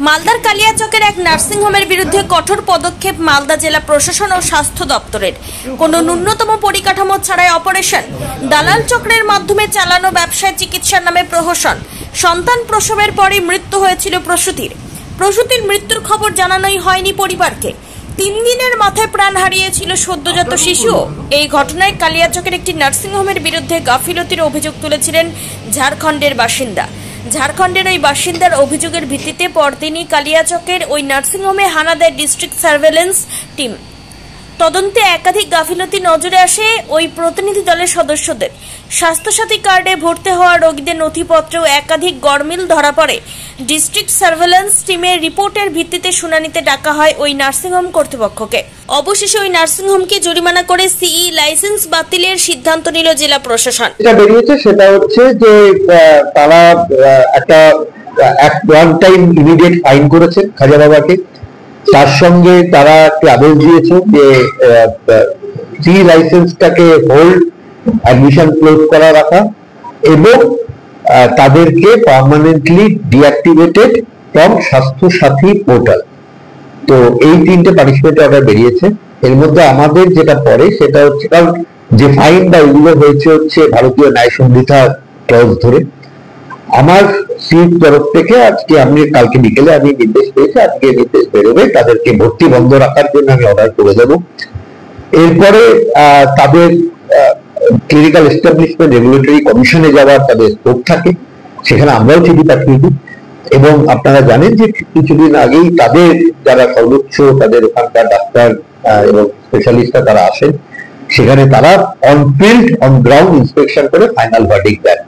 মালদার কালিয়াচকের এক নার্সিংহোমের বিরুদ্ধে কঠোর পদক্ষেপ মালদা জেলা প্রশাসন ও স্বাস্থ্য দপ্তরের। কোনো ন্যূনতম পরিকাঠামো ছাড়াই অপারেশন, দালাল চক্রের মাধ্যমে চালানো ব্যবসায় চিকিৎসার নামে প্রহসন। সন্তান প্রসবের পরে মৃত্যু হয়েছিল প্রসূতির মৃত্যুর খবর জানানোই হয়নি পরিবারকে। 3 দিনের মাথায় প্রাণ হারিয়েছিল সদ্যজাত শিশু। এই ঘটনায় কালিয়াচকের একটি নার্সিংহোমের বিরুদ্ধে গাফিলতির অভিযোগ তুলেছিলেন ঝাড়খণ্ডের বাসিন্দা। ঝাড়খণ্ডের ওই বাসিন্দার অভিযোগের ভিত্তিতে পরদিনই কালিয়াচকের ওই নার্সিংহোমে হানা দেয় ডিস্ট্রিক্ট সার্ভেলেন্স টিম। তদন্তে একাধিক গাফিলতি নজরে আসে ওই প্রতিনিধি দলের সদস্যদের। স্বাস্থ্যসাথী কার্ডে ভর্তি হওয়া রোগীদের নথিপত্রেও একাধিক গরমিল ধরা পড়ে। ডিস্ট্রিক্ট সার্ভেলেন্স টিমের রিপোর্টের ভিত্তিতে শুনানিতে ডাকা হয় ওই নার্সিংহোম কর্তৃপক্ষকে। অবশেষে ওই নার্সিংহোমকে জরিমানা করে সিই লাইসেন্স বাতিলের সিদ্ধান্ত নিল জেলা প্রশাসন। যেটা বেরিয়েছে সেটা হচ্ছে যে তারা একটা ওয়ান টাইম ইমিডিয়েট ফাইন করেছে খাজা বাবাকে। তার সঙ্গে তারা একটা আদেশ দিয়েছে যে সি লাইসেন্সটাকে হোল্ড, অ্যাডমিশন ক্লোজ করা রাখা এবং তাদেরকে পার্মানেন্টলি ডিঅ্যাক্টিভেটেড ফ্রম স্বাস্থ্য সাথী পোর্টাল। তো এই 3টে পানিশমেন্ট অর্ডার বেরিয়েছে। এর মধ্যে আমাদের যেটা পড়ে সেটা হচ্ছে, কারণ যে ফাইন বা এগুলো হয়েছে হচ্ছে ভারতীয় ন্যায় সংহিতা ক্লজ ধরে। আমার সিট তরফ থেকে আজকে কালকে বিকেলে আমি নির্দেশ পেয়েছি, আজকে নির্দেশ বেরোবে, তাদেরকে ভর্তি বন্ধ রাখার জন্য আমি অর্ডার করে দেবো। এরপরে তাদের ক্লিনিক্যাল এস্টাবলিশমেন্ট রেগুলেটরি কমিশনে যাওয়ার তাদের স্কোপ থাকে, সেখানে আমরাও চিঠি পাঠিয়ে দিই। এবং আপনারা জানেন যে কিছুদিন আগেই তাদের যারা সর্বোচ্চ তাদের ওখানকার ডাক্তার এবং স্পেশালিস্টরা তারা আসেন, সেখানে তারা on field on ground inspection করে ফাইনাল ভার্ডিক্ট দেন।